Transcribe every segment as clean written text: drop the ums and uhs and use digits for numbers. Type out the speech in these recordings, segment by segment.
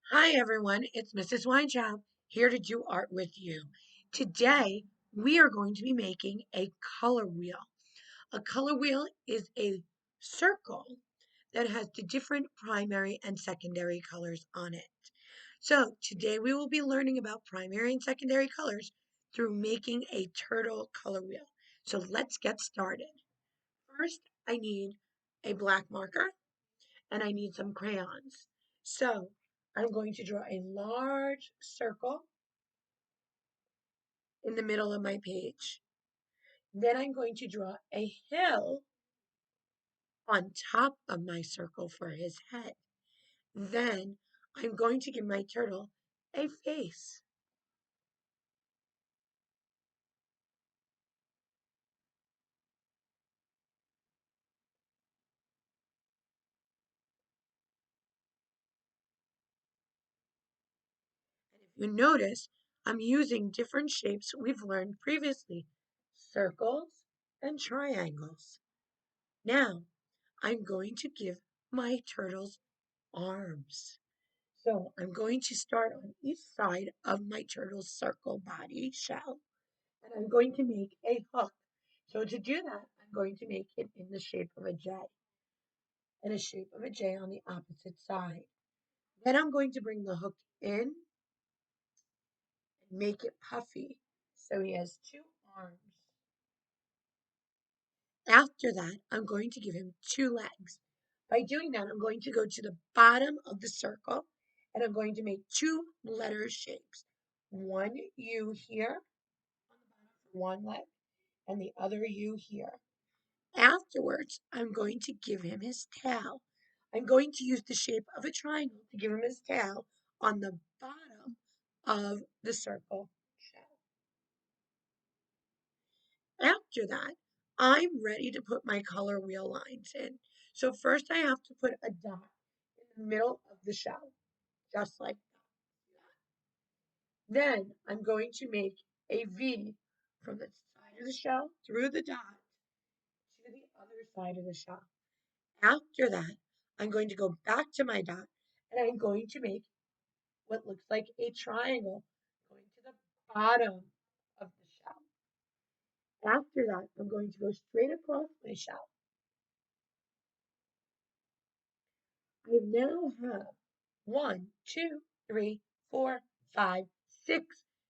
Hi everyone, it's Mrs. Winechow here to do art with you. Today we are going to be making a color wheel. A color wheel is a circle that has the different primary and secondary colors on it. So today we will be learning about primary and secondary colors through making a turtle color wheel. So let's get started. First, I need a black marker and I need some crayons. So I'm going to draw a large circle in the middle of my page. Then I'm going to draw a hill on top of my circle for his head. Then I'm going to give my turtle a face. And if you notice, I'm using different shapes we've learned previously, circles and triangles. Now I'm going to give my turtles arms. So I'm going to start on each side of my turtle's circle body shell, and I'm going to make a hook. So to do that, I'm going to make it in the shape of a J and a shape of a J on the opposite side. Then I'm going to bring the hook in and make it puffy. So he has two arms. After that, I'm going to give him two legs. By doing that, I'm going to go to the bottom of the circle and I'm going to make two letter shapes. One U here on the bottom for one leg and the other U here. Afterwards, I'm going to give him his tail. I'm going to use the shape of a triangle to give him his tail on the bottom of the circle shell. After that, I'm ready to put my color wheel lines in. So first I have to put a dot in the middle of the shell, just like that. Then I'm going to make a V from the side of the shell through the dot to the other side of the shell. After that, I'm going to go back to my dot and I'm going to make what looks like a triangle going to the bottom of the shell. After that, I'm going to go straight across my shell. I now have one, two, three, four, five, six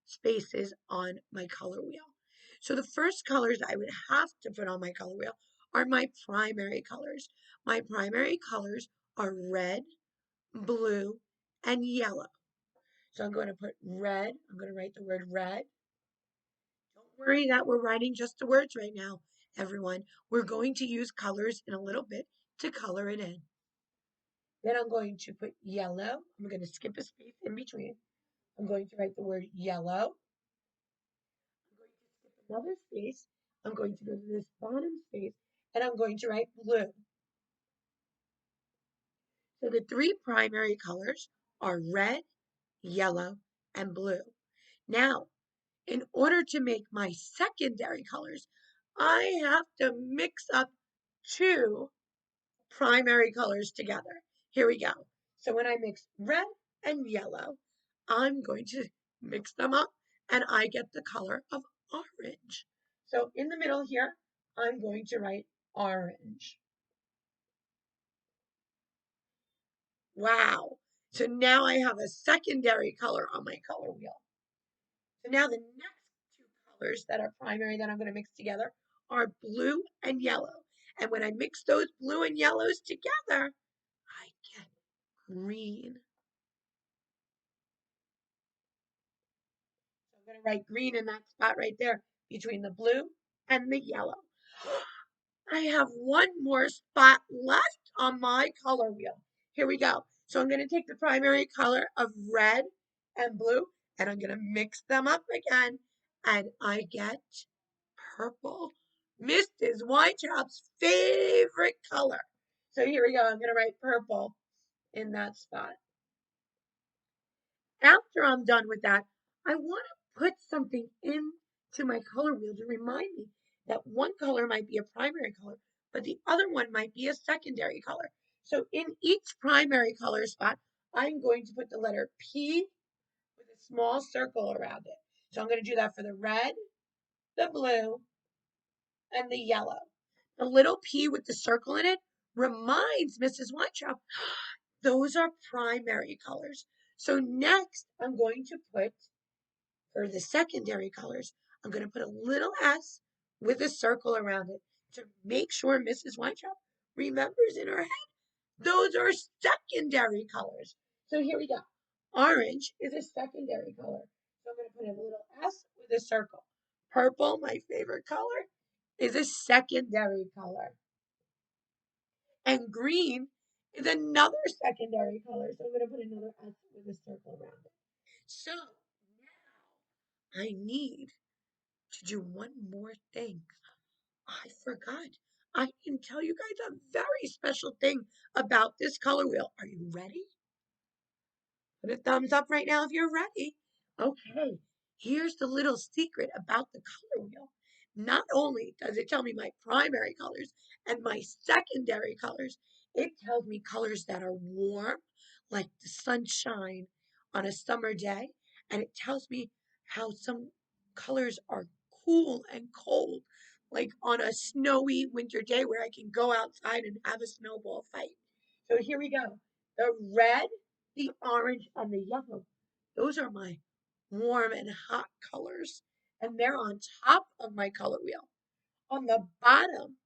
spaces on my color wheel. So the first colors I would have to put on my color wheel are my primary colors. My primary colors are red, blue, and yellow. So I'm going to put red. I'm going to write the word red. Don't worry that we're writing just the words right now, everyone. We're going to use colors in a little bit to color it in. Then I'm going to put yellow. I'm going to skip a space in between. I'm going to write the word yellow. I'm going to skip another space. I'm going to go to this bottom space and I'm going to write blue. So the three primary colors are red, yellow, and blue. Now, in order to make my secondary colors, I have to mix up two primary colors together. Here we go. So when I mix red and yellow, I'm going to mix them up and I get the color of orange. So in the middle here, I'm going to write orange. Wow. So now I have a secondary color on my color wheel. So now the next two colors that are primary that I'm going to mix together are blue and yellow. And when I mix those blue and yellows together, I get green. So I'm going to write green in that spot right there between the blue and the yellow. I have one more spot left on my color wheel. Here we go. So I'm going to take the primary color of red and blue and I'm going to mix them up again and I get purple. Mrs. Whitechop's favorite color. So here we go. I'm going to write purple in that spot. After I'm done with that, I want to put something into my color wheel to remind me that one color might be a primary color, but the other one might be a secondary color. So in each primary color spot, I'm going to put the letter P with a small circle around it. So I'm going to do that for the red, the blue, and the yellow. The little P with the circle in it reminds Mrs. Weintraub those are primary colors. So next, I'm going to put, for the secondary colors, I'm going to put a little S with a circle around it to make sure Mrs. Weintraub remembers in her head those are secondary colors. So here we go. Orange is a secondary color. So I'm going to put a little S with a circle. Purple, my favorite color, is a secondary color. And green is another secondary color. So I'm going to put another S with a circle around it. So now I need to do one more thing. I forgot. I can tell you guys a very special thing about this color wheel. Are you ready? Put a thumbs up right now if you're ready. Okay, here's the little secret about the color wheel. Not only does it tell me my primary colors and my secondary colors, it tells me colors that are warm, like the sunshine on a summer day, and it tells me how some colors are cool and cold, like on a snowy winter day where I can go outside and have a snowball fight. So here we go. The red, the orange, and the yellow. Those are my warm and hot colors, and they're on top of my color wheel. On the bottom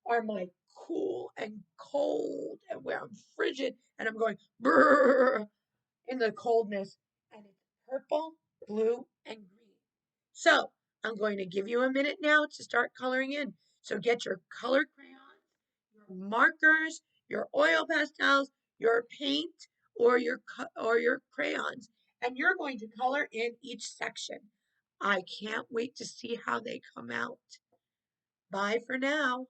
are my cool and cold, and where I'm frigid and I'm going brrr in the coldness, and it's purple, blue, and green. So I'm going to give you a minute now to start coloring in. So get your color crayons, your markers, your oil pastels, your paint, or your crayons, and you're going to color in each section. I can't wait to see how they come out. Bye for now.